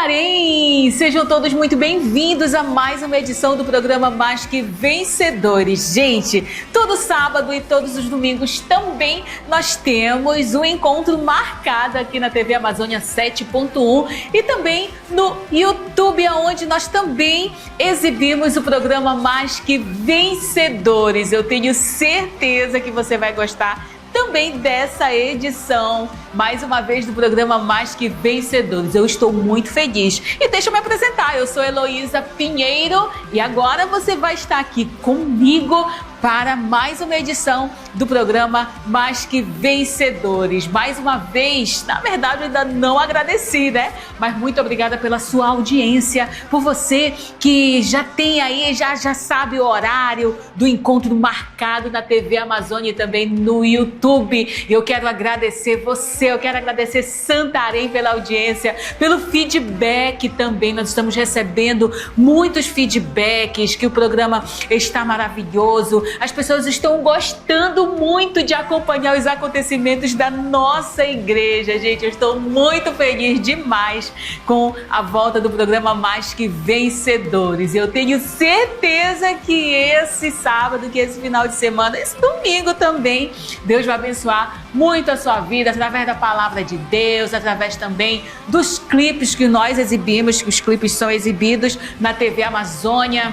Santarém! Sejam todos muito bem-vindos a mais uma edição do programa Mais Que Vencedores. Gente, todo sábado e todos os domingos também nós temos um encontro marcado aqui na TV Amazônia 7.1 e também no YouTube, onde nós também exibimos o programa Mais Que Vencedores. Eu tenho certeza que você vai gostar também dessa edição, mais uma vez, do programa Mais Que Vencedores. Eu estou muito feliz. E deixa eu me apresentar, eu sou Heloísa Pinheiro e agora você vai estar aqui comigo para mais uma edição do programa Mais Que Vencedores. Mais uma vez, na verdade eu ainda não agradeci, né? Mas muito obrigada pela sua audiência, por você que já tem aí, já sabe o horário do encontro marcado na TV Amazônia e também no YouTube. Eu quero agradecer você, eu quero agradecer Santarém pela audiência, pelo feedback também. Nós estamos recebendo muitos feedbacks, que o programa está maravilhoso. As pessoas estão gostando muito de acompanhar os acontecimentos da nossa igreja, gente. Eu estou muito feliz demais com a volta do programa Mais Que Vencedores. Eu tenho certeza que esse sábado, que esse final de semana, esse domingo também, Deus vai abençoar muito a sua vida através da palavra de Deus, através também dos clipes que nós exibimos, que os clipes são exibidos na TV Amazônia.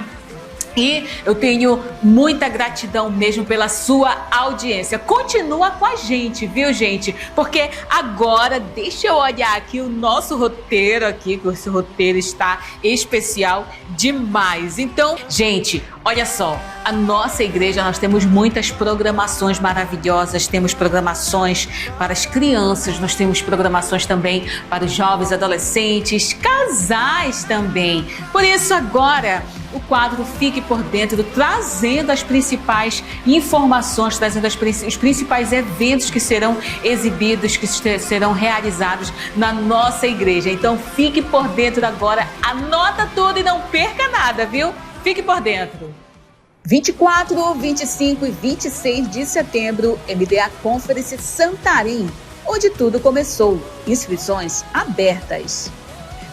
E eu tenho muita gratidão mesmo pela sua audiência. Continua com a gente, viu, gente? Porque agora, deixa eu olhar aqui o nosso roteiro aqui, que esse roteiro está especial demais. Então, gente, olha só, a nossa igreja, nós temos muitas programações maravilhosas, temos programações para as crianças, nós temos programações também para os jovens, adolescentes, casais também. Por isso agora, o quadro Fique por Dentro, trazendo as principais informações, trazendo os principais eventos que serão exibidos, que serão realizados na nossa igreja. Então fique por dentro agora, anota tudo e não perca nada, viu? Fique por dentro. 24, 25 e 26 de setembro, MDA Conference Santarém, onde tudo começou. Inscrições abertas.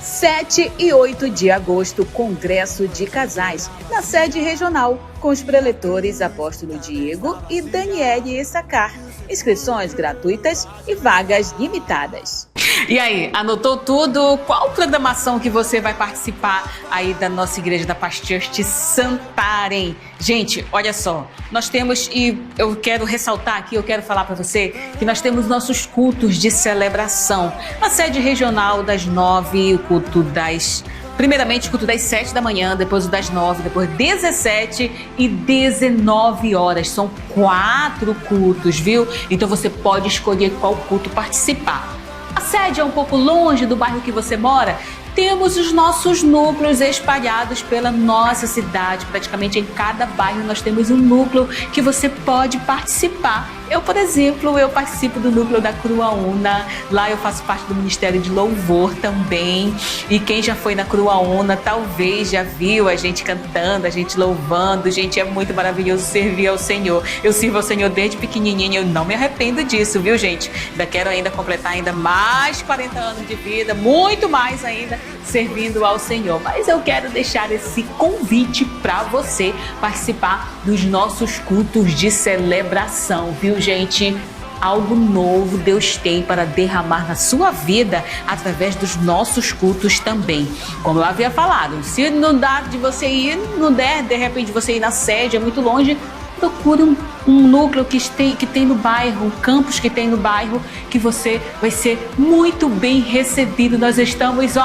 7 e 8 de agosto, Congresso de Casais, na sede regional, com os preletores Apóstolo Diego e Daniele Sacar. Inscrições gratuitas e vagas limitadas. E aí, anotou tudo? Qual programação que você vai participar aí da nossa igreja da Paz Church Santarém? Gente, olha só, nós temos, e eu quero ressaltar aqui, eu quero falar para você que nós temos nossos cultos de celebração. Na sede regional das 9, o culto das... Primeiramente, o culto das 7 da manhã, depois o das 9, depois 17 e 19 horas. São 4 cultos, viu? Então você pode escolher qual culto participar. A sede é um pouco longe do bairro que você mora? Temos os nossos núcleos espalhados pela nossa cidade. Praticamente em cada bairro nós temos um núcleo que você pode participar. Eu, por exemplo, eu participo do núcleo da Cruaúna. Lá eu faço parte do Ministério de Louvor também. E quem já foi na Cruaúna talvez já viu a gente cantando, a gente louvando. Gente, é muito maravilhoso servir ao Senhor. Eu sirvo ao Senhor desde pequenininha, eu não me arrependo disso, viu, gente? Ainda quero ainda completar ainda mais 40 anos de vida, muito mais ainda, servindo ao Senhor. Mas eu quero deixar esse convite para você participar dos nossos cultos de celebração, viu, gente? Algo novo Deus tem para derramar na sua vida através dos nossos cultos também. Como eu havia falado, se não dá de você ir, não der, de repente você ir na sede, é muito longe, procure um núcleo que tem no bairro, um campus que tem no bairro, que você vai ser muito bem recebido. Nós estamos,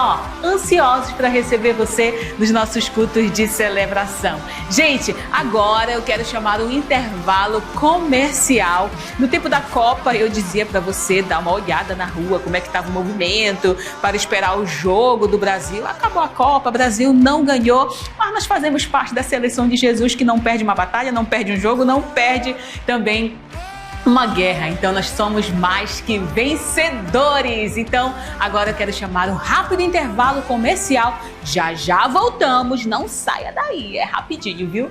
ansiosos para receber você nos nossos cultos de celebração. Gente, agora eu quero chamar um intervalo comercial. No tempo da Copa, eu dizia para você dar uma olhada na rua, como é que estava o movimento, para esperar o jogo do Brasil. Acabou a Copa, o Brasil não ganhou, mas nós fazemos parte da seleção de Jesus, que não perde uma batalha, não perde um jogo, não perde também uma guerra. Então nós somos mais que vencedores. Então agora eu quero chamar um rápido intervalo comercial. Já já voltamos, não saia daí, é rapidinho, viu?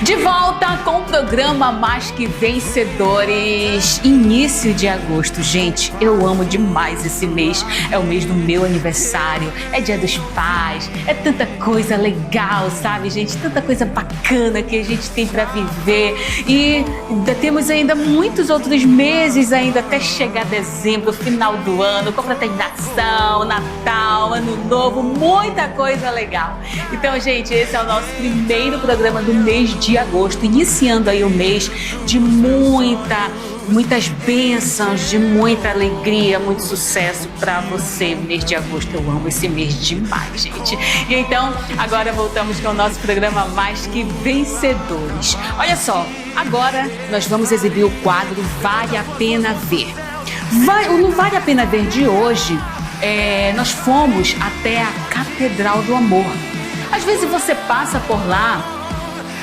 De volta com o programa Mais Que Vencedores, início de agosto. Gente, eu amo demais esse mês, é o mês do meu aniversário, é dia dos pais, é tanta coisa legal, sabe, gente? Tanta coisa bacana que a gente tem para viver e temos ainda muitos outros meses ainda até chegar dezembro, final do ano, confraternização, Natal, Ano Novo, muita coisa legal. Então, gente, esse é o nosso primeiro programa do mês de agosto, iniciando aí o mês de muitas bênçãos, de muita alegria, muito sucesso para você. Mês de agosto, eu amo esse mês demais, gente. E então, agora voltamos com o nosso programa Mais Que Vencedores. Olha só, agora nós vamos exibir o quadro Vale a Pena Ver. No Vale a Pena Ver de hoje, nós fomos até a Catedral do Amor. Às vezes você passa por lá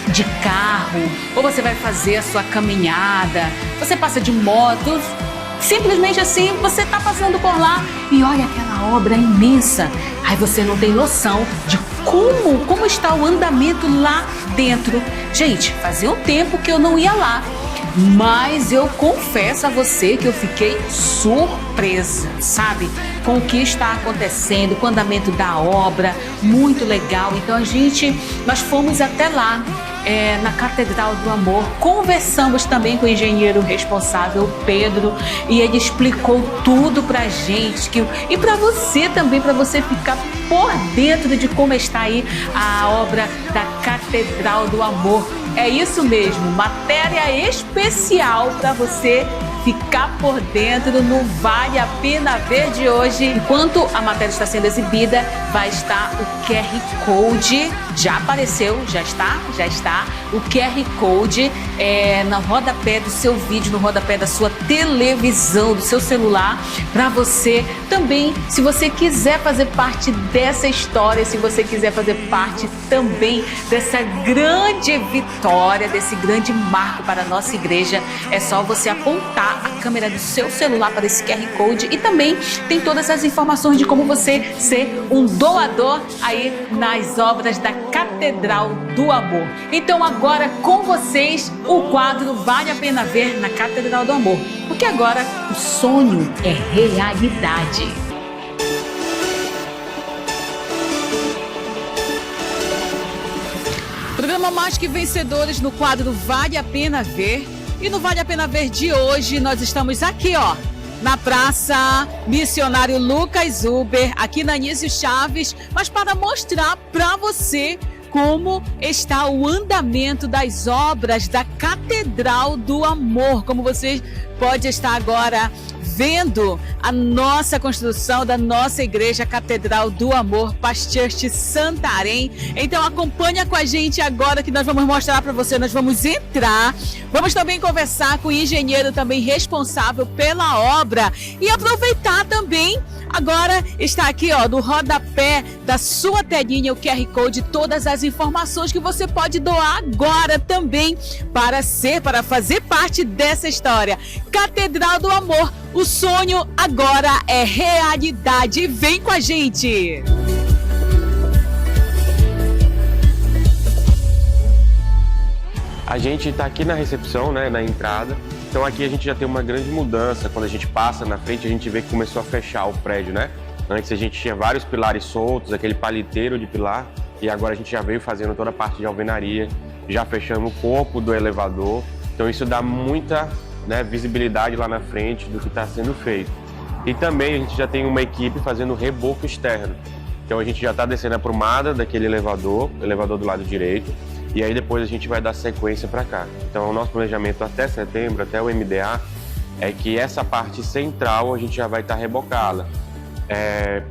de carro, ou você vai fazer a sua caminhada, você passa de moto, simplesmente assim, você está passando por lá e olha aquela obra imensa. Aí você não tem noção de como está o andamento lá dentro. Gente, fazia um tempo que eu não ia lá, mas eu confesso a você que eu fiquei surpresa, sabe? Com o que está acontecendo, com o andamento da obra, muito legal. Então nós fomos até lá, na Catedral do Amor, conversamos também com o engenheiro responsável, Pedro, e ele explicou tudo pra gente, e para você também, para você ficar por dentro de como está aí a obra da Catedral do Amor. É isso mesmo, matéria especial para você ficar por dentro no Vale a Pena Ver de hoje. Enquanto a matéria está sendo exibida, vai estar o QR Code, já apareceu, já está, o QR Code no rodapé do seu vídeo, no rodapé da sua televisão, do seu celular, para você também, se você quiser fazer parte dessa história, se você quiser fazer parte também dessa grande vitória, desse grande marco para a nossa igreja, é só você apontar a câmera do seu celular para esse QR Code e também tem todas as informações de como você ser um doador aí nas obras da Catedral do Amor. Então agora com vocês o quadro Vale a Pena Ver na Catedral do Amor, porque agora o sonho é realidade. Programa Mais Que Vencedores no quadro Vale a Pena Ver. E no Vale a Pena Ver de hoje, nós estamos aqui, na Praça Missionário Lucas Huber, aqui na Anísio Chaves, mas para mostrar para você como está o andamento das obras da Catedral do Amor. Como você pode estar agora vendo a nossa construção da nossa igreja Catedral do Amor, Paz Church Santarém. Então acompanha com a gente agora que nós vamos mostrar para você, nós vamos entrar, vamos também conversar com o engenheiro também responsável pela obra e aproveitar também, agora está aqui no rodapé da sua telinha o QR Code, todas as informações que você pode doar agora também para fazer parte dessa história. Catedral do Amor, o sonho agora é realidade. Vem com a gente! A gente está aqui na recepção, na entrada. Então aqui a gente já tem uma grande mudança. Quando a gente passa na frente, a gente vê que começou a fechar o prédio, Antes a gente tinha vários pilares soltos, aquele paliteiro de pilar. E agora a gente já veio fazendo toda a parte de alvenaria, já fechando o corpo do elevador. Então isso dá muita visibilidade lá na frente do que está sendo feito. E também a gente já tem uma equipe fazendo reboco externo. Então a gente já está descendo a prumada daquele elevador do lado direito, e aí depois a gente vai dar sequência para cá. Então o nosso planejamento até setembro, até o MDA, é que essa parte central a gente já vai estar rebocada.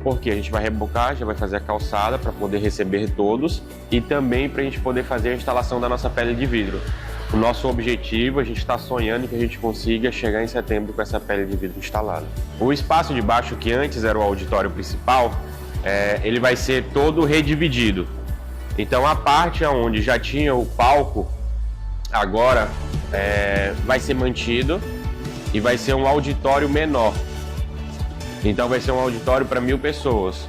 Porque a gente vai rebocar, já vai fazer a calçada para poder receber todos e também para a gente poder fazer a instalação da nossa pele de vidro. O nosso objetivo, a gente está sonhando que a gente consiga chegar em setembro com essa pele de vidro instalada. O espaço de baixo, que antes era o auditório principal, ele vai ser todo redividido. Então a parte onde já tinha o palco, agora vai ser mantido e vai ser um auditório menor. Então vai ser um auditório para 1.000 pessoas.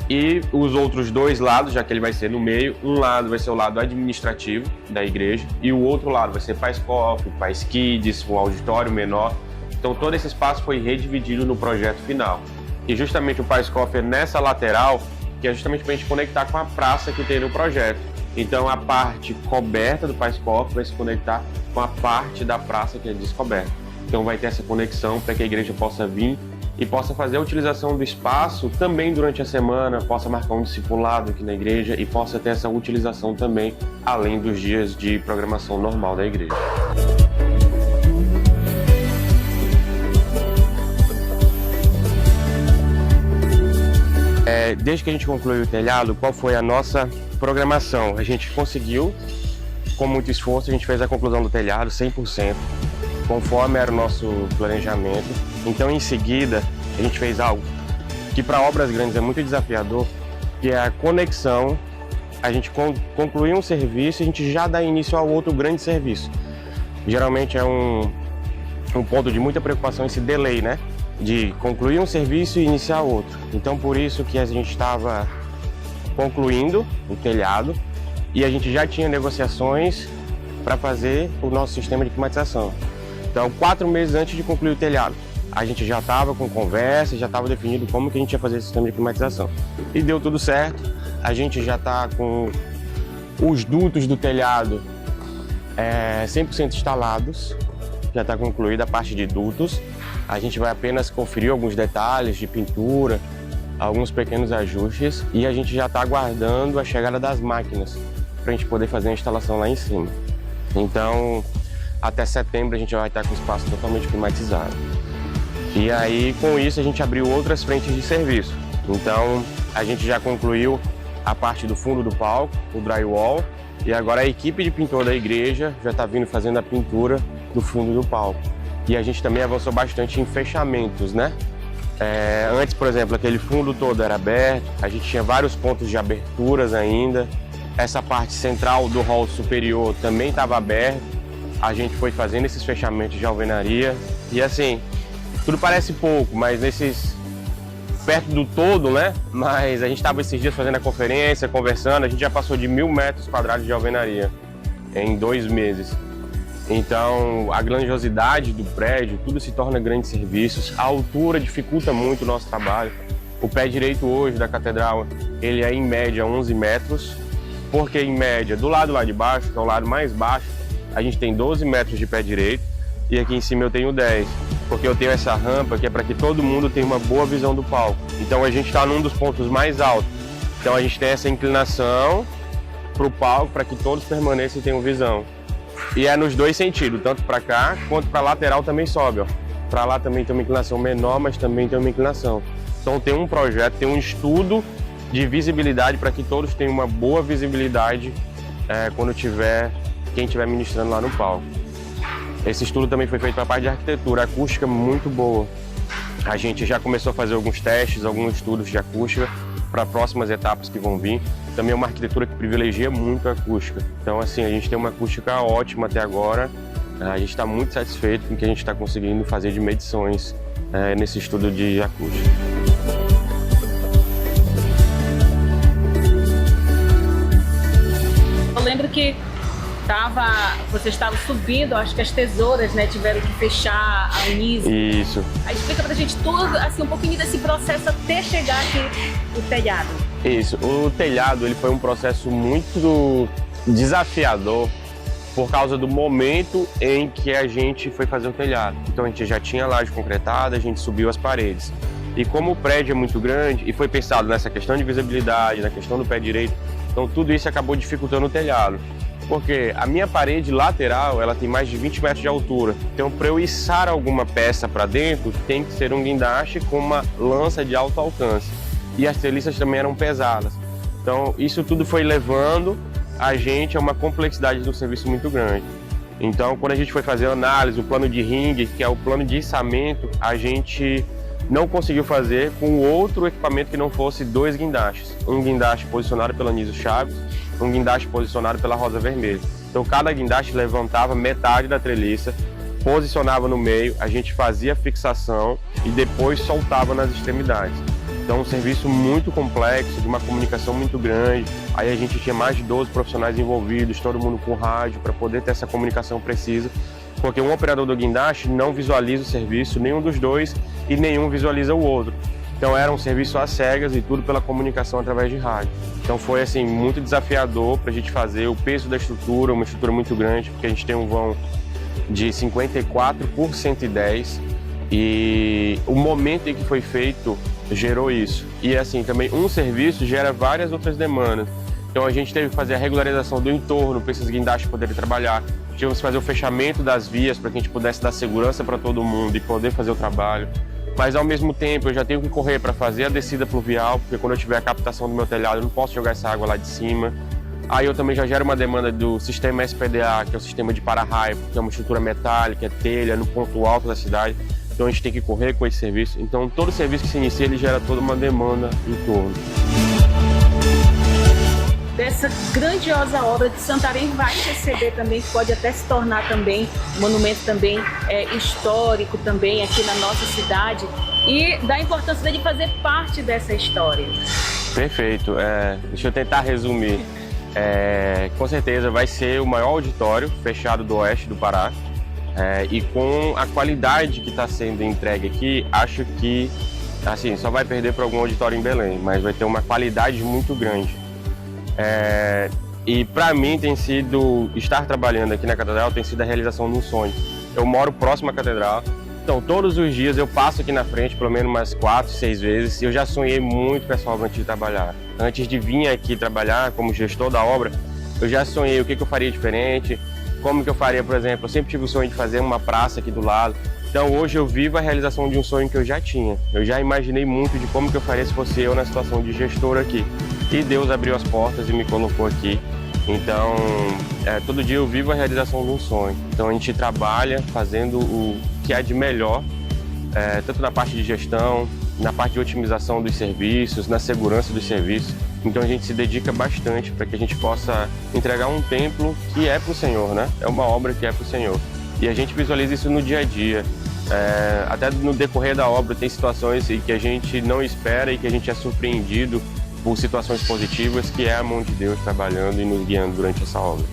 E os outros dois lados, já que ele vai ser no meio, um lado vai ser o lado administrativo da igreja e o outro lado vai ser Pais Cofre, Pais Kids, um auditório menor. Então todo esse espaço foi redividido no projeto final. E justamente o Pais Cofre é nessa lateral, que é justamente para a gente conectar com a praça que tem no projeto. Então a parte coberta do Pais Cofre vai se conectar com a parte da praça que é descoberta. Então vai ter essa conexão para que a igreja possa vir e possa fazer a utilização do espaço também durante a semana, possa marcar um discipulado aqui na igreja e possa ter essa utilização também, além dos dias de programação normal da igreja. Desde que a gente concluiu o telhado, qual foi a nossa programação? A gente conseguiu, com muito esforço, a gente fez a conclusão do telhado 100%, conforme era o nosso planejamento. Então, em seguida, a gente fez algo que para obras grandes é muito desafiador, que é a conexão. A gente concluiu um serviço e a gente já dá início ao outro grande serviço. Geralmente é um ponto de muita preocupação esse delay, né? De concluir um serviço e iniciar outro. Então, por isso que a gente estava concluindo o telhado e a gente já tinha negociações para fazer o nosso sistema de climatização. Então, 4 meses antes de concluir o telhado, a gente já estava com conversa, já estava definido como que a gente ia fazer esse sistema de climatização. E deu tudo certo, a gente já está com os dutos do telhado 100% instalados, já está concluída a parte de dutos. A gente vai apenas conferir alguns detalhes de pintura, alguns pequenos ajustes e a gente já está aguardando a chegada das máquinas para a gente poder fazer a instalação lá em cima. Então, até setembro a gente vai estar com o espaço totalmente climatizado. E aí, com isso, a gente abriu outras frentes de serviço. Então, a gente já concluiu a parte do fundo do palco, o drywall, e agora a equipe de pintor da igreja já está vindo fazendo a pintura do fundo do palco. E a gente também avançou bastante em fechamentos, né? Antes, por exemplo, aquele fundo todo era aberto, a gente tinha vários pontos de aberturas ainda. Essa parte central do hall superior também estava aberta. A gente foi fazendo esses fechamentos de alvenaria. E assim, tudo parece pouco, mas perto do todo, né? Mas a gente estava esses dias fazendo a conferência, conversando, a gente já passou de 1.000 metros quadrados de alvenaria em 2 meses. Então, a grandiosidade do prédio, tudo se torna grandes serviços. A altura dificulta muito o nosso trabalho. O pé direito hoje da catedral, ele é em média 11 metros, porque em média, do lado lá de baixo, que é o lado mais baixo, a gente tem 12 metros de pé direito e aqui em cima eu tenho 10, porque eu tenho essa rampa que é para que todo mundo tenha uma boa visão do palco. Então a gente está num dos pontos mais altos. Então a gente tem essa inclinação para o palco para que todos permaneçam e tenham visão. E é nos dois sentidos, tanto para cá quanto para a lateral também sobe. Para lá também tem uma inclinação menor, mas também tem uma inclinação. Então tem um projeto, tem um estudo de visibilidade para que todos tenham uma boa visibilidade quando quem estiver ministrando lá no palco. Esse estudo também foi feito para a parte de arquitetura, acústica muito boa. A gente já começou a fazer alguns testes, alguns estudos de acústica para próximas etapas que vão vir. Também é uma arquitetura que privilegia muito a acústica. Então, assim, a gente tem uma acústica ótima até agora. A gente está muito satisfeito com o que a gente está conseguindo fazer de medições nesse estudo de acústica. Eu lembro que você estava subindo, acho que as tesouras, né, tiveram que fechar a Unise. Isso. Aí explica pra gente tudo, assim, um pouquinho desse processo até chegar aqui o telhado. Isso, o telhado ele foi um processo muito desafiador por causa do momento em que a gente foi fazer o telhado. Então a gente já tinha laje concretada, a gente subiu as paredes. E como o prédio é muito grande e foi pensado nessa questão de visibilidade, na questão do pé direito, então tudo isso acabou dificultando o telhado. Porque a minha parede lateral, ela tem mais de 20 metros de altura. Então, para eu içar alguma peça para dentro, tem que ser um guindaste com uma lança de alto alcance. E as treliças também eram pesadas. Então, isso tudo foi levando a gente a uma complexidade do serviço muito grande. Então, quando a gente foi fazer a análise, o plano de ringue, que é o plano de içamento, a gente não conseguiu fazer com outro equipamento que não fosse 2 guindastes. Um guindaste posicionado pela Anísio Chaves, um guindaste posicionado pela Rosa Vermelha. Então cada guindaste levantava metade da treliça, posicionava no meio, a gente fazia a fixação e depois soltava nas extremidades. Então, um serviço muito complexo, de uma comunicação muito grande. Aí a gente tinha mais de 12 profissionais envolvidos, todo mundo com rádio, para poder ter essa comunicação precisa. Porque um operador do guindaste não visualiza o serviço, nenhum dos dois, e nenhum visualiza o outro. Então era um serviço às cegas e tudo pela comunicação através de rádio. Então foi assim, muito desafiador para a gente fazer. O peso da estrutura, uma estrutura muito grande, porque a gente tem um vão de 54 por 110, e o momento em que foi feito gerou isso. E assim, também um serviço gera várias outras demandas. Então a gente teve que fazer a regularização do entorno para esses guindastes poderem trabalhar. Tivemos que fazer o fechamento das vias para que a gente pudesse dar segurança para todo mundo e poder fazer o trabalho. Mas ao mesmo tempo eu já tenho que correr para fazer a descida pluvial, porque quando eu tiver a captação do meu telhado eu não posso jogar essa água lá de cima. Aí eu também já gero uma demanda do sistema SPDA, que é o sistema de para-raio, que é uma estrutura metálica, é telha, no ponto alto da cidade. Então a gente tem que correr com esse serviço. Então todo serviço que se inicia, ele gera toda uma demanda em torno. Dessa grandiosa obra de Santarém vai receber também, pode até se tornar também monumento também histórico também aqui na nossa cidade, e da importância dele fazer parte dessa história. Perfeito. Deixa eu tentar resumir. Com certeza vai ser o maior auditório fechado do oeste do Pará. E com a qualidade que está sendo entregue aqui, acho que assim, só vai perder para algum auditório em Belém, mas vai ter uma qualidade muito grande. E para mim tem sido, estar trabalhando aqui na Catedral tem sido a realização de um sonho. Eu moro próximo à Catedral, então todos os dias eu passo aqui na frente pelo menos umas 4, 6 vezes, e eu já sonhei muito pessoalmente de trabalhar. Antes de vir aqui trabalhar como gestor da obra, eu já sonhei o que eu faria diferente, como que eu faria, por exemplo, eu sempre tive o sonho de fazer uma praça aqui do lado. Então hoje eu vivo a realização de um sonho que eu já tinha. Eu já imaginei muito de como que eu faria se fosse eu na situação de gestor aqui. E Deus abriu as portas e me colocou aqui. Então, todo dia eu vivo a realização de um sonho. Então a gente trabalha fazendo o que há de melhor, tanto na parte de gestão, na parte de otimização dos serviços, na segurança dos serviços. Então a gente se dedica bastante para que a gente possa entregar um templo que é para o Senhor, né? É uma obra que é para o Senhor. E a gente visualiza isso no dia a dia. Até no decorrer da obra tem situações em que a gente não espera e que a gente é surpreendido por situações positivas, que é a mão de Deus trabalhando e nos guiando durante essa obra.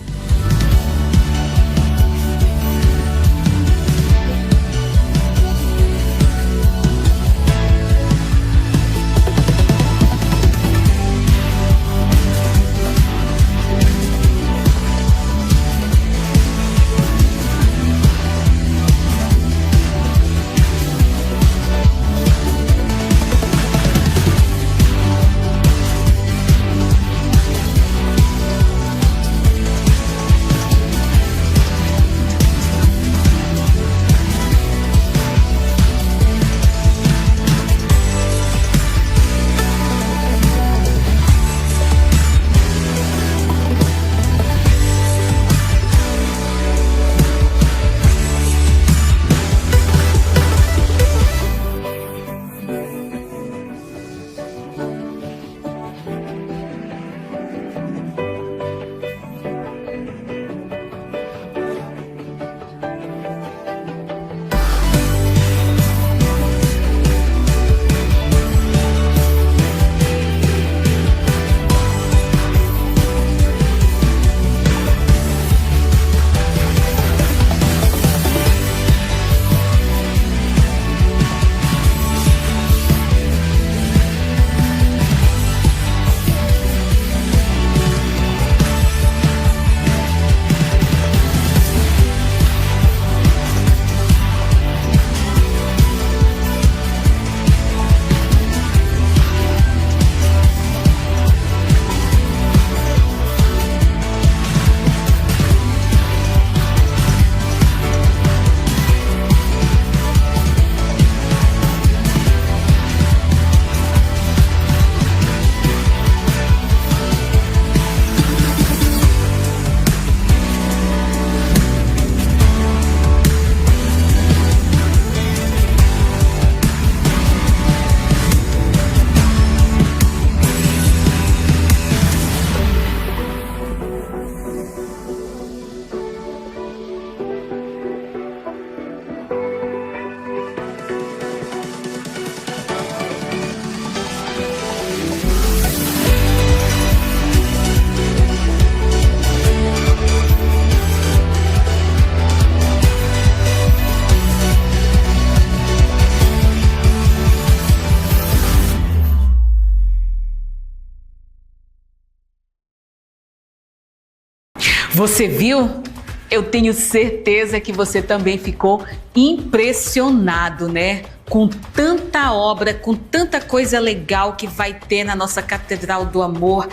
Você viu? Eu tenho certeza que você também ficou impressionado, né? Com tanta obra, com tanta coisa legal que vai ter na nossa Catedral do Amor.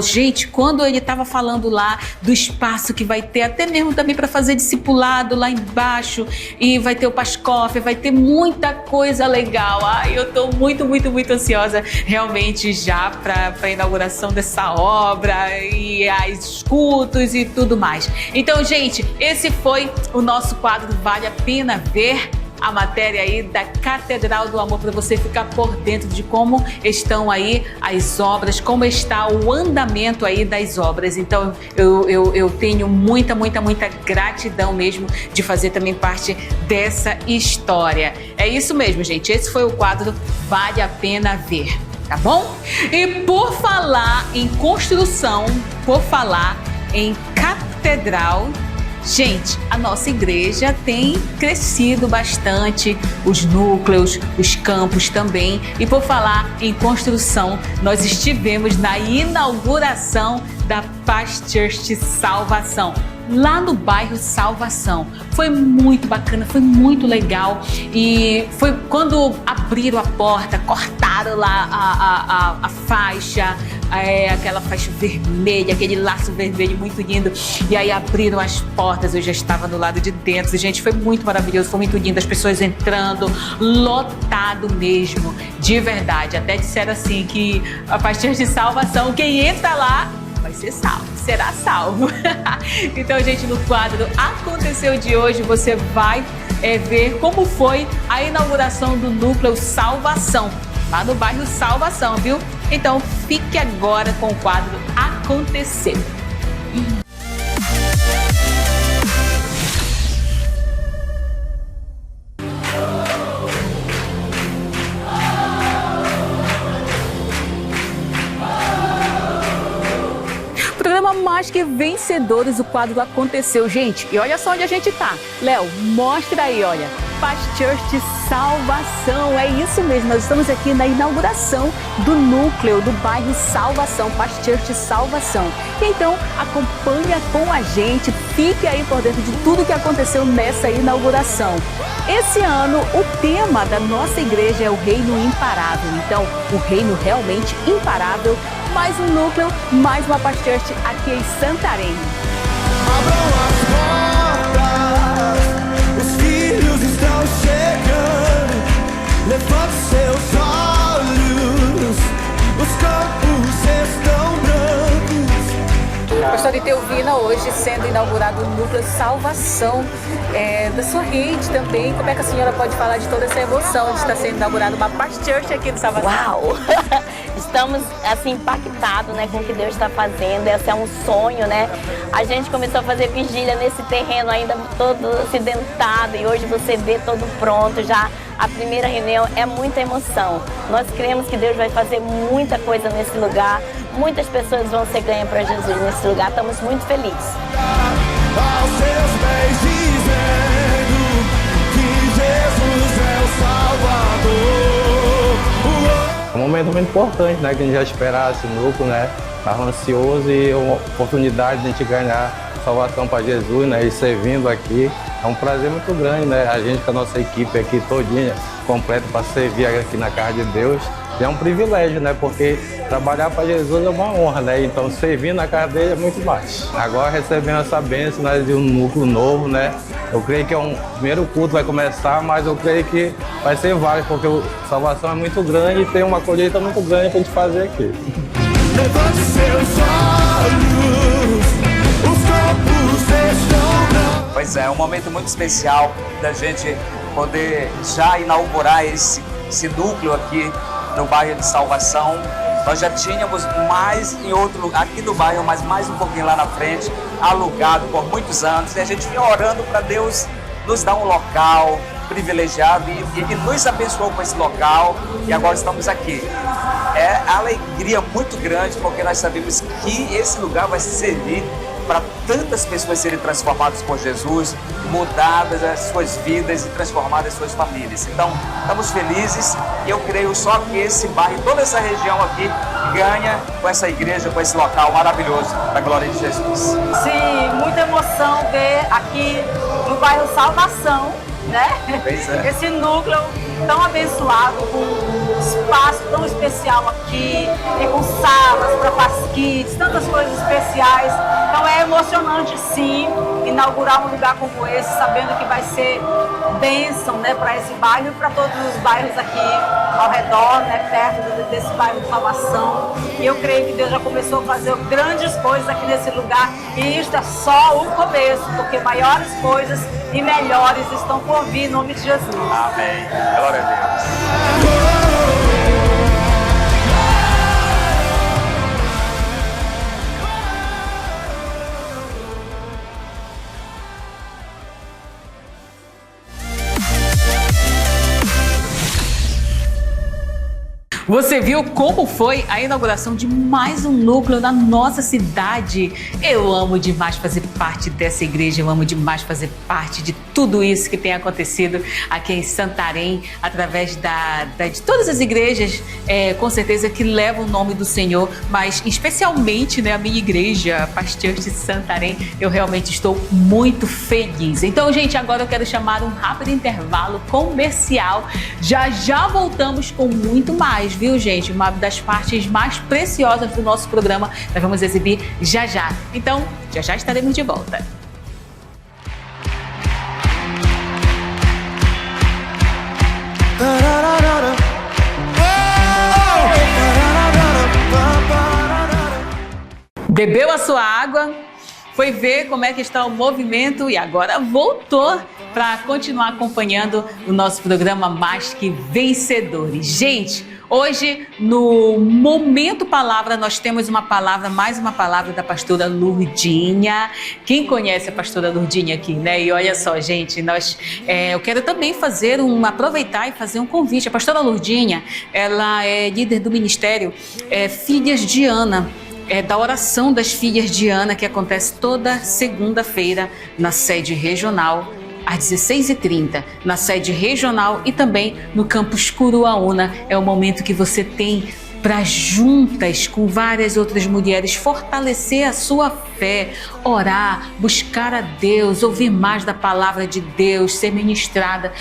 Gente, quando ele estava falando lá do espaço que vai ter, até mesmo também para fazer discipulado lá embaixo, e vai ter o Pascoff, vai ter muita coisa legal. Ai, eu estou muito, muito, muito ansiosa realmente já para a inauguração dessa obra e os cultos e tudo mais. Então, gente, esse foi o nosso quadro Vale a Pena Ver. A matéria aí da Catedral do Amor, para você ficar por dentro de como estão aí as obras, como está o andamento aí das obras. Então eu tenho muita, muita, muita gratidão mesmo de fazer também parte dessa história. É isso mesmo, gente. Esse foi o quadro Vale a Pena Ver, tá bom? E por falar em construção, por falar em catedral, gente, a nossa igreja tem crescido bastante, os núcleos, os campos também. E por falar em construção, nós estivemos na inauguração da Paz Church Salvação, lá no bairro Salvação. Foi muito bacana, foi muito legal. E foi quando abriram a porta, cortaram lá a faixa, aquela faixa vermelha, aquele laço vermelho muito lindo. E aí abriram as portas, eu já estava do lado de dentro. E, gente, foi muito maravilhoso, foi muito lindo. As pessoas entrando, lotado mesmo, de verdade. Até disseram assim que a Paz Church de Salvação, quem entra lá vai ser salvo, será salvo. Então, gente, no quadro Aconteceu de hoje, você vai ver como foi a inauguração do Núcleo Salvação, lá no bairro Salvação, viu? Então, fique agora com o quadro Aconteceu. Mais que vencedores, o quadro Aconteceu, gente. E olha só onde a gente tá. Léo, mostra aí, olha. Paz Church Salvação, é isso mesmo. Nós estamos aqui na inauguração do núcleo do bairro Salvação, Paz Church Salvação. Então, acompanha com a gente, fique aí por dentro de tudo que aconteceu nessa inauguração. Esse ano, o tema da nossa igreja é o Reino Imparável. Então, o reino realmente imparável. Mais um núcleo, mais uma Paz Church aqui em Santarém. Abram as portas, os filhos estão chegando. Levante seus olhos, os campos estão brancos. Pastor Iteuvina, hoje sendo inaugurado o Núcleo Salvação da sua rede também. Como é que a senhora pode falar de toda essa emoção de estar sendo inaugurada uma Paz Church aqui no Salvação? Uau! Estamos assim impactados, né, com o que Deus está fazendo. Esse é um sonho, né? A gente começou a fazer vigília nesse terreno ainda todo acidentado e hoje você vê todo pronto já. A primeira reunião é muita emoção. Nós cremos que Deus vai fazer muita coisa nesse lugar. Muitas pessoas vão ser ganhas para Jesus nesse lugar. Estamos muito felizes. Aos seus pés dizendo que Jesus é o Salvador. É um momento muito importante, né? Que a gente já esperava esse núcleo, né? Estava ansioso e uma oportunidade de a gente ganhar salvação para Jesus, né? E servindo aqui. É um prazer muito grande, né? A gente com a nossa equipe aqui todinha, completa para servir aqui na casa de Deus. E é um privilégio, né? Porque trabalhar para Jesus é uma honra, né? Então servir na casa dele é muito mais. Agora recebendo essa bênção, né, de um núcleo novo, né? Eu creio que o primeiro culto vai começar, mas eu creio que vai ser vários, porque a salvação é muito grande e tem uma colheita muito grande para a gente fazer aqui. Levante seus olhos, os campos estão brancos. Pois é, um momento muito especial da gente poder já inaugurar esse núcleo aqui no bairro de Salvação. Nós já tínhamos mais em outro lugar, aqui do bairro, mas mais um pouquinho lá na frente, alugado por muitos anos. E a gente vinha orando para Deus nos dar um local privilegiado e nos abençoou com esse local e agora estamos aqui. É alegria muito grande porque nós sabemos que esse lugar vai servir para tantas pessoas serem transformadas por Jesus, mudadas as suas vidas e transformadas as suas famílias. Então, estamos felizes E eu creio só que esse bairro, toda essa região aqui, ganha com essa igreja, com esse local maravilhoso, da glória de Jesus. Sim, muita emoção ver aqui no bairro Salvação, né? Pois é. Esse núcleo tão abençoado, com um espaço tão especial aqui, e com salas para pasquites, tantas coisas especiais. Então é emocionante, sim, inaugurar um lugar como esse, sabendo que vai ser bênção, né, para esse bairro e para todos os bairros aqui ao redor, né, perto desse bairro de Salvação. E eu creio que Deus já começou a fazer grandes coisas aqui nesse lugar, e isto é só o começo, porque maiores coisas e melhores estão por vir, em nome de Jesus. Amém. Glória a Deus. Você viu como foi a inauguração de mais um núcleo na nossa cidade? Eu amo demais fazer parte dessa igreja, eu amo demais fazer parte de tudo isso que tem acontecido aqui em Santarém, através de todas as igrejas, com certeza que levam o nome do Senhor, mas especialmente, né, a minha igreja, a Paz Church de Santarém, eu realmente estou muito feliz. Então, gente, agora eu quero chamar um rápido intervalo comercial. Já voltamos com muito mais, viu, gente? Uma das partes mais preciosas do nosso programa nós vamos exibir já. Então, já estaremos de volta. Bebeu a sua água, foi ver como é que está o movimento e agora voltou para continuar acompanhando o nosso programa Mais Que Vencedores. Gente, hoje no Momento Palavra nós temos mais uma palavra da pastora Lurdinha. Quem conhece a pastora Lurdinha aqui, né? E olha só, gente, eu quero também aproveitar e fazer um convite. A pastora Lurdinha, ela é líder do ministério Filhas de Ana. Da oração das Filhas de Ana, que acontece toda segunda-feira na sede regional, às 16h30, na sede regional e também no campus Curuaúna. É o momento que você tem para juntas com várias outras mulheres fortalecer a sua fé, orar, buscar a Deus, ouvir mais da palavra de Deus, ser ministrada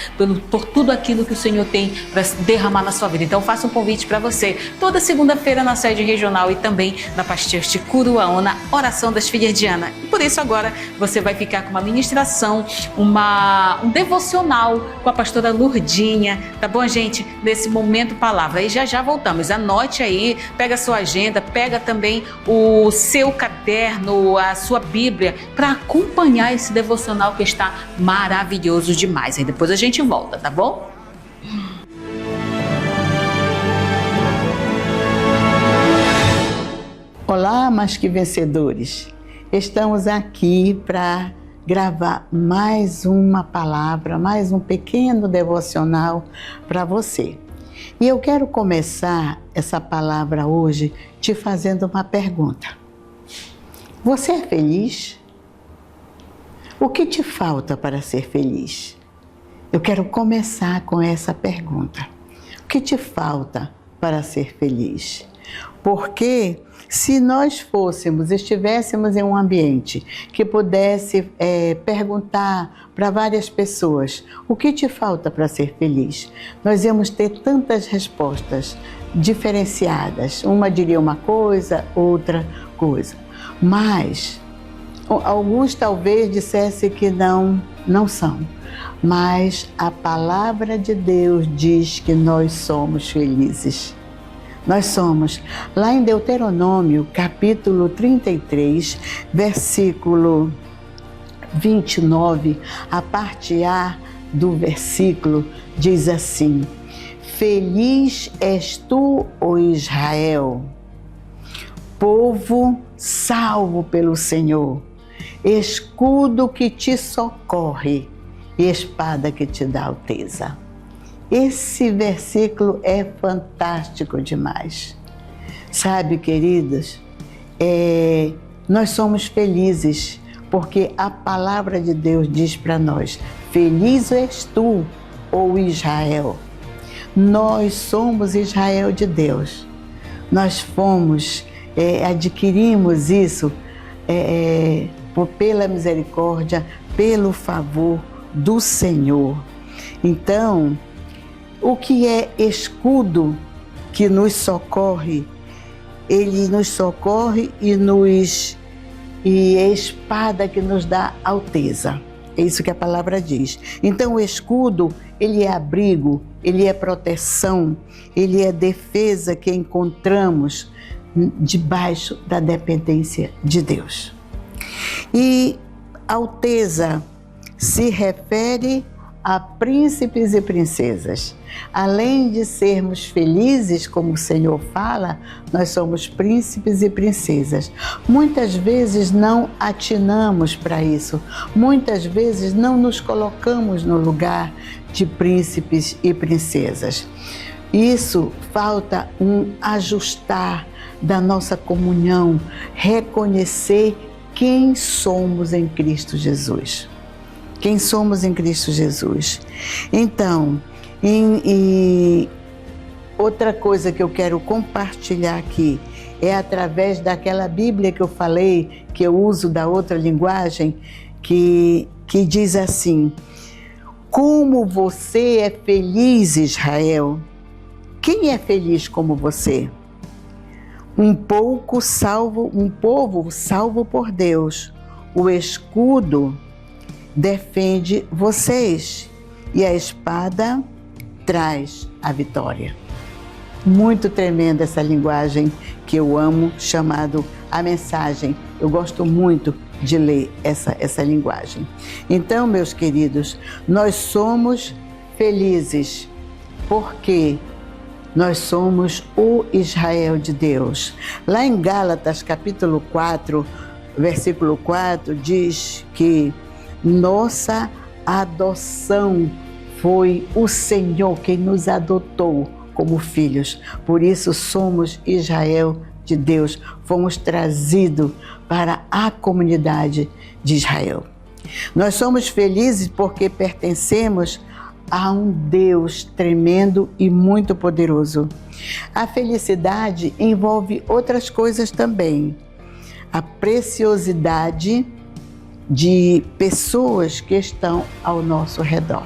por tudo aquilo que o Senhor tem para derramar na sua vida. Então faça um convite para você, toda segunda-feira na sede regional e também na Paz Church Curuaúna, oração das Filhas de Ana. E por isso agora você vai ficar com uma ministração, um devocional com a pastora Lurdinha, tá bom, gente? Nesse Momento Palavra. E já voltamos. Anote aí, pega a sua agenda, pega também o seu caderno, a sua Bíblia, para acompanhar esse devocional que está maravilhoso demais. Aí depois a gente volta, tá bom? Olá, mais que vencedores! Estamos aqui para gravar mais uma palavra, mais um pequeno devocional para você. E eu quero começar essa palavra hoje te fazendo uma pergunta. Você é feliz? O que te falta para ser feliz? Eu quero começar com essa pergunta. O que te falta para ser feliz? Porque se nós estivéssemos em um ambiente que pudesse perguntar para várias pessoas o que te falta para ser feliz, nós íamos ter tantas respostas diferenciadas. Uma diria uma coisa, outra coisa. Mas alguns talvez dissessem que não são. Mas a palavra de Deus diz que nós somos felizes. Nós somos. Lá em Deuteronômio, capítulo 33, versículo 29, a parte A do versículo diz assim: Feliz és tu, ó Israel, povo salvo pelo Senhor, escudo que te socorre e espada que te dá alteza. Esse versículo é fantástico demais. Sabe, queridos, nós somos felizes porque a palavra de Deus diz para nós: Feliz és tu, ó Israel. nós somos Israel de Deus. Nós adquirimos isso pela misericórdia, pelo favor do Senhor. Então, o que é escudo que nos socorre? Ele nos socorre e é espada que nos dá alteza. É isso que a palavra diz. Então, o escudo, ele é abrigo, ele é proteção, ele é defesa que encontramos debaixo da dependência de Deus. E alteza se refere a príncipes e princesas. Além de sermos felizes, como o Senhor fala, nós somos príncipes e princesas. Muitas vezes não atinamos para isso. Muitas vezes não nos colocamos no lugar de príncipes e princesas. Isso falta um ajustar da nossa comunhão, reconhecer quem somos em Cristo Jesus. Quem somos em Cristo Jesus. Então, outra coisa que eu quero compartilhar aqui é através daquela Bíblia que eu falei, que eu uso da outra linguagem, que diz assim: como você é feliz, Israel. Quem é feliz como você? Um povo salvo por Deus. O escudo defende vocês e a espada traz a vitória. Muito tremenda essa linguagem que eu amo, chamado a mensagem. Eu gosto muito de ler essa linguagem. Então, meus queridos, nós somos felizes porque nós somos o Israel de Deus. Lá em Gálatas, capítulo 4, versículo 4, diz que nossa adoção foi o Senhor quem nos adotou como filhos. Por isso somos Israel de Deus. Fomos trazidos para a comunidade de Israel. Nós somos felizes porque pertencemos a um Deus tremendo e muito poderoso. A felicidade envolve outras coisas também. A preciosidade de pessoas que estão ao nosso redor.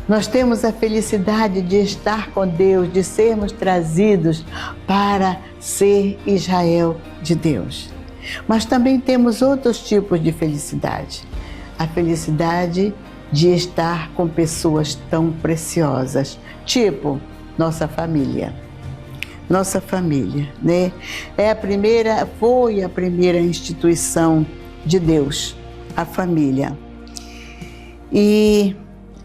Nós temos a felicidade de estar com Deus, de sermos trazidos para ser Israel de Deus. Mas também temos outros tipos de felicidade. A felicidade de estar com pessoas tão preciosas, tipo nossa família. Nossa família, né? Foi a primeira instituição de Deus, a família. E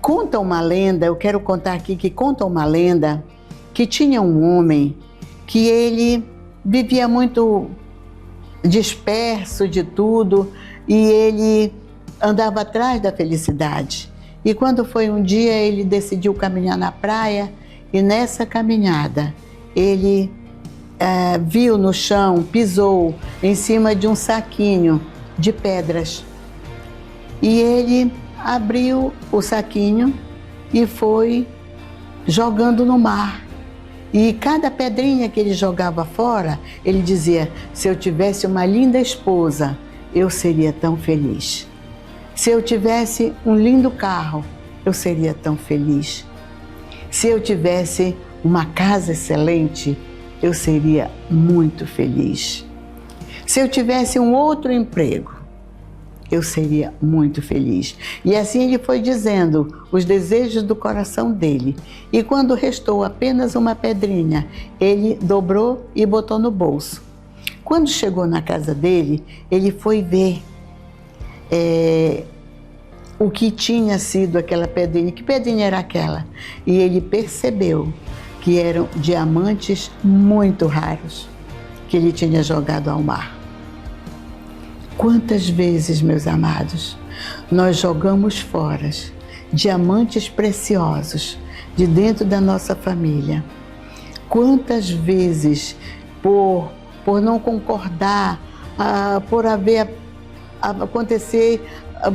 conta uma lenda, eu quero contar aqui que conta uma lenda que tinha um homem que ele vivia muito disperso de tudo e ele andava atrás da felicidade. E quando foi um dia, ele decidiu caminhar na praia e nessa caminhada ele viu no chão, pisou em cima de um saquinho de pedras. E ele abriu o saquinho e foi jogando no mar. E cada pedrinha que ele jogava fora, ele dizia: se eu tivesse uma linda esposa, eu seria tão feliz. Se eu tivesse um lindo carro, eu seria tão feliz. Se eu tivesse uma casa excelente, eu seria muito feliz. Se eu tivesse um outro emprego, eu seria muito feliz. E assim ele foi dizendo os desejos do coração dele. E quando restou apenas uma pedrinha, ele dobrou e botou no bolso. Quando chegou na casa dele, ele foi ver o que tinha sido aquela pedrinha. Que pedrinha era aquela? E ele percebeu que eram diamantes muito raros que ele tinha jogado ao mar. Quantas vezes, meus amados, nós jogamos fora diamantes preciosos de dentro da nossa família? Quantas vezes, por não concordar, por acontecer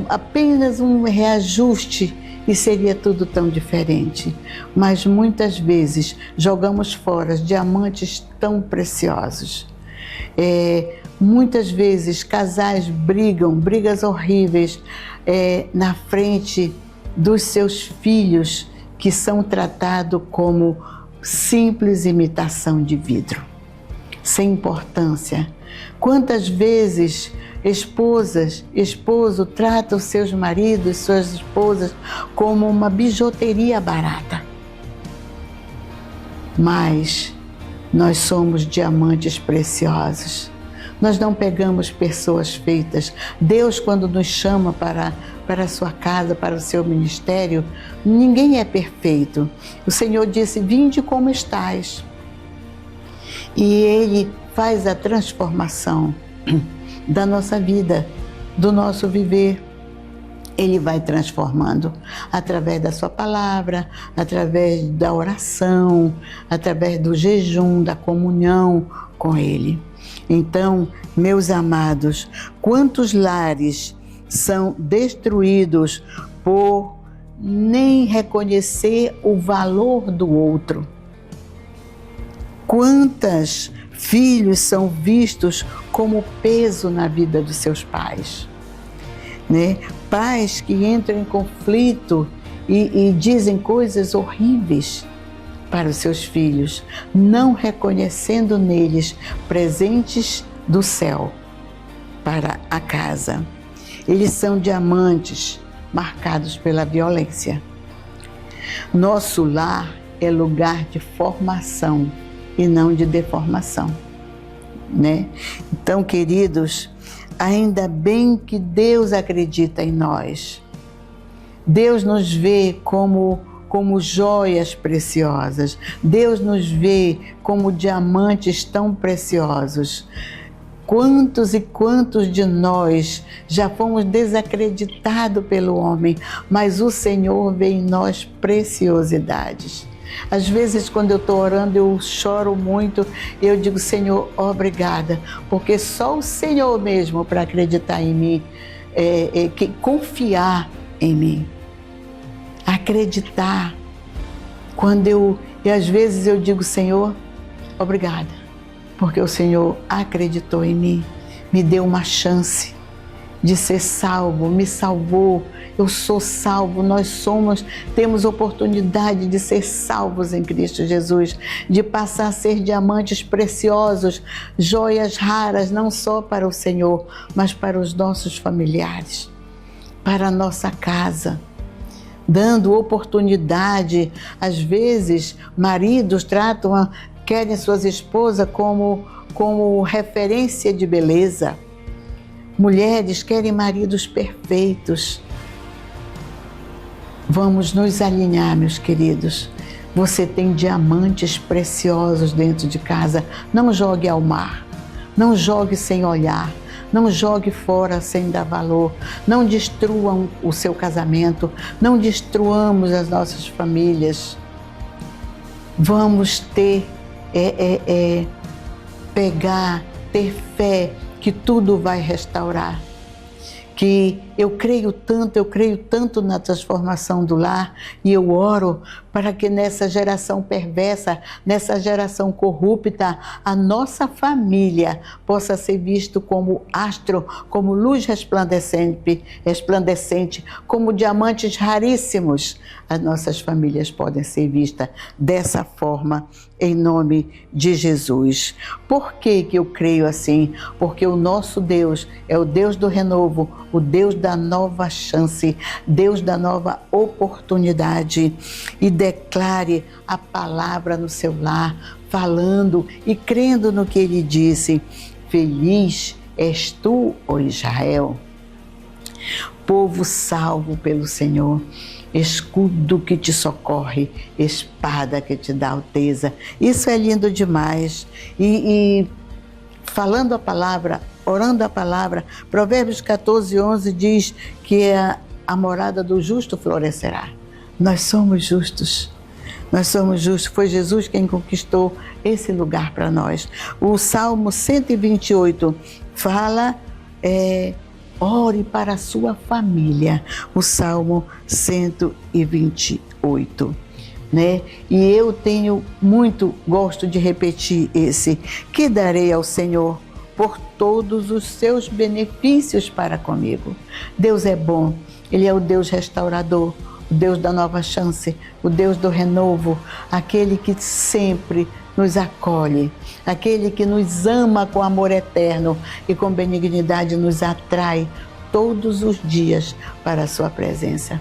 apenas um reajuste e seria tudo tão diferente. Mas muitas vezes jogamos fora diamantes tão preciosos. Muitas vezes casais brigam, brigas horríveis na frente dos seus filhos, que são tratados como simples imitação de vidro, sem importância. Quantas vezes esposo trata os seus maridos, suas esposas, como uma bijuteria barata. Mas nós somos diamantes preciosos. Nós não pegamos pessoas feitas. Deus, quando nos chama para a sua casa, para o seu ministério, ninguém é perfeito. O Senhor disse: vinde como estais. E Ele faz a transformação da nossa vida, do nosso viver. Ele vai transformando através da sua palavra, através da oração, através do jejum, da comunhão com Ele. Então, meus amados, quantos lares são destruídos por nem reconhecer o valor do outro? Quantos filhos são vistos como peso na vida dos seus pais, né? Pais que entram em conflito e dizem coisas horríveis para os seus filhos, não reconhecendo neles presentes do céu para a casa. Eles são diamantes marcados pela violência. Nosso lar é lugar de formação e não de deformação, né? Então, queridos, ainda bem que Deus acredita em nós. Deus nos vê como joias preciosas. Deus nos vê como diamantes tão preciosos. Quantos e quantos de nós já fomos desacreditados pelo homem, mas o Senhor vê em nós preciosidades. Às vezes, quando eu estou orando, eu choro muito, eu digo: Senhor, obrigada, porque só o Senhor mesmo para acreditar em mim, confiar em mim, acreditar. E às vezes eu digo: Senhor, obrigada, porque o Senhor acreditou em mim, me deu uma chance de ser salvo, me salvou. Eu sou salvo, temos oportunidade de ser salvos em Cristo Jesus, de passar a ser diamantes preciosos, joias raras, não só para o Senhor, mas para os nossos familiares, para a nossa casa, dando oportunidade. Às vezes, maridos querem suas esposas como referência de beleza. Mulheres querem maridos perfeitos. Vamos nos alinhar, meus queridos. Você tem diamantes preciosos dentro de casa. Não jogue ao mar. Não jogue sem olhar. Não jogue fora sem dar valor. Não destruam o seu casamento. Não destruamos as nossas famílias. Vamos ter ter fé que tudo vai restaurar. Que eu creio tanto na transformação do lar, e eu oro para que nessa geração perversa, nessa geração corrupta, a nossa família possa ser visto como astro, como luz resplandecente, como diamantes raríssimos. As nossas famílias podem ser vistas dessa forma, em nome de Jesus. Por que eu creio assim? Porque o nosso Deus é o Deus do renovo, o Deus da nova chance, Deus da nova oportunidade. E declare a palavra no seu lar, falando e crendo no que Ele disse. Feliz és tu, ó Israel, povo salvo pelo Senhor, escudo que te socorre, espada que te dá alteza. Isso é lindo demais. E falando a palavra, orando a palavra, Provérbios 14:11 diz que a morada do justo florescerá. Nós somos justos. Nós somos justos. Foi Jesus quem conquistou esse lugar para nós. O Salmo 128 fala ore para a sua família. O Salmo 128. Né? E eu gosto de repetir esse: que darei ao Senhor por todos os seus benefícios para comigo. Deus é bom, Ele é o Deus restaurador, o Deus da nova chance, o Deus do renovo, aquele que sempre nos acolhe, aquele que nos ama com amor eterno e com benignidade nos atrai todos os dias para a sua presença.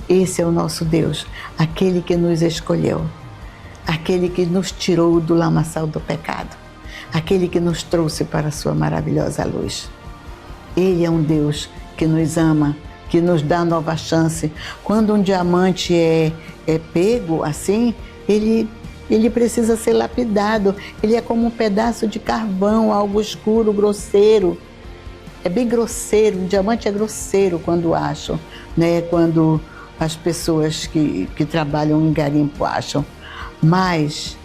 Esse é o nosso Deus, aquele que nos escolheu, aquele que nos tirou do lamaçal do pecado, aquele que nos trouxe para a sua maravilhosa luz. Ele é um Deus que nos ama, que nos dá nova chance. Quando um diamante é pego assim, ele precisa ser lapidado. Ele é como um pedaço de carvão, algo escuro, grosseiro. É bem grosseiro, o diamante é grosseiro quando acham, né? Quando as pessoas que trabalham em garimpo acham. Mas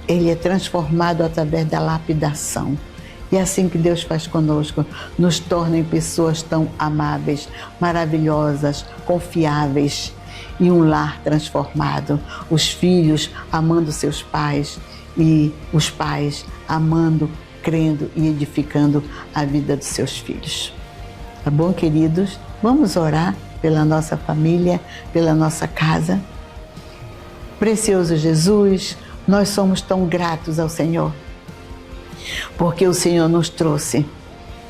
ele é transformado através da lapidação. E é assim que Deus faz conosco, nos torna em pessoas tão amáveis, maravilhosas, confiáveis, e um lar transformado. Os filhos amando seus pais e os pais amando, crendo e edificando a vida dos seus filhos. Tá bom, queridos? Vamos orar pela nossa família, pela nossa casa. Precioso Jesus, nós somos tão gratos ao Senhor, porque o Senhor nos trouxe.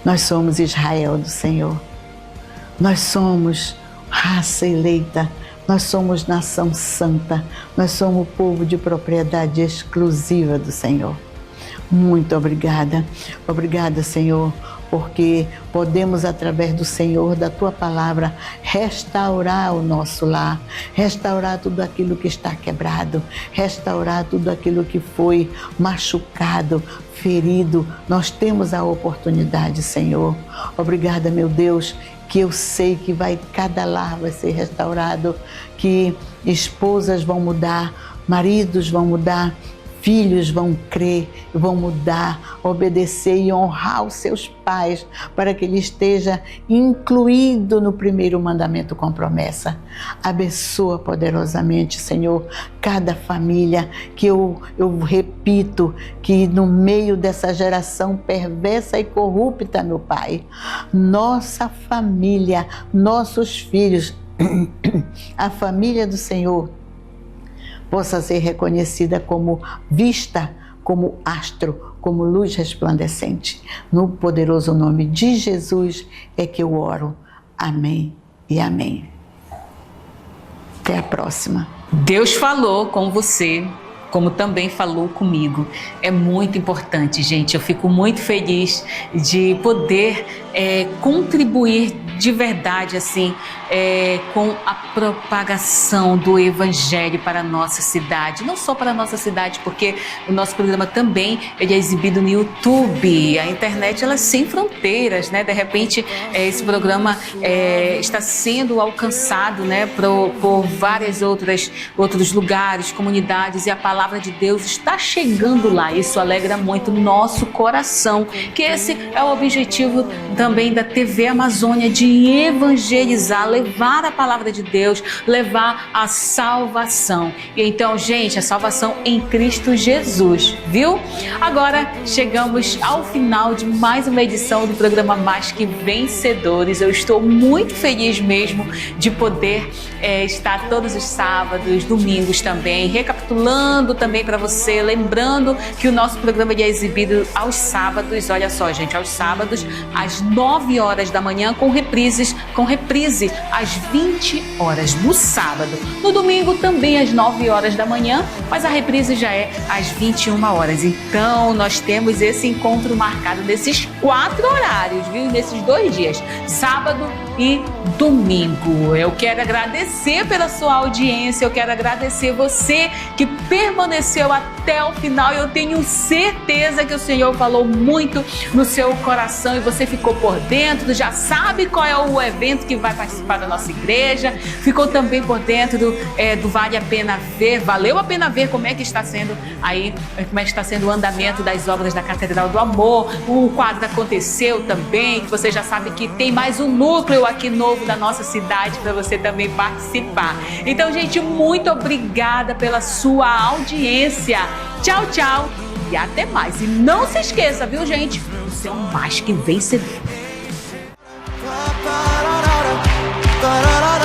Nós somos Israel do Senhor. Nós somos raça eleita. Nós somos nação santa. Nós somos povo de propriedade exclusiva do Senhor. Muito obrigada. Obrigada, Senhor, porque podemos, através do Senhor, da Tua palavra, restaurar o nosso lar, restaurar tudo aquilo que está quebrado, restaurar tudo aquilo que foi machucado, ferido. Nós temos a oportunidade, Senhor. Obrigada, meu Deus, que eu sei que cada lar vai ser restaurado, que esposas vão mudar, maridos vão mudar, filhos vão crer, vão mudar, obedecer e honrar os seus pais, para que ele esteja incluído no primeiro mandamento com promessa. Abençoa poderosamente, Senhor, cada família, que eu repito, que no meio dessa geração perversa e corrupta, meu Pai, nossa família, nossos filhos, a família do Senhor, possa ser reconhecida como vista, como astro, como luz resplandecente. No poderoso nome de Jesus é que eu oro. Amém e amém. Até a próxima. Deus falou com você, como também falou comigo. É muito importante, gente. Eu fico muito feliz de poder contribuir de verdade, assim, com a propagação do Evangelho para a nossa cidade. Não só para a nossa cidade, porque o nosso programa também ele é exibido no YouTube. A internet, ela é sem fronteiras, né? De repente, esse programa está sendo alcançado, né, por vários outros lugares, comunidades, e a palavra de Deus está chegando lá. Isso alegra muito o nosso coração, que esse é o objetivo também da TV Amazônia, de evangelizar, levar a palavra de Deus, levar a salvação. E então, gente, a salvação em Cristo Jesus, viu? Agora chegamos ao final de mais uma edição do programa Mais Que Vencedores. Eu estou muito feliz mesmo de poder estar todos os sábados, domingos também, recapitulando também para você, lembrando que o nosso programa é exibido aos sábados, olha só, gente, aos sábados, às 9 horas da manhã, com reprise às 20 horas no sábado. No domingo também às 9 horas da manhã, mas a reprise já é às 21 horas. Então nós temos esse encontro marcado nesses 4 horários, viu? Nesses 2 dias, sábado e domingo. Eu quero agradecer pela sua audiência, eu quero agradecer você que permaneceu até o final. Eu tenho certeza que o Senhor falou muito no seu coração e você ficou por dentro, já sabe qual qual é o evento que vai participar da nossa igreja, ficou também por dentro do Vale a Pena Ver, valeu a pena ver como é que está sendo aí, como é que está sendo o andamento das obras da Catedral do Amor, o quadro aconteceu também, que você já sabe que tem mais um núcleo aqui novo da nossa cidade para você também participar. Então, gente, muito obrigada pela sua audiência. Tchau, tchau e até mais. E não se esqueça, viu, gente? Você é um mais que vencedor. Da da da da.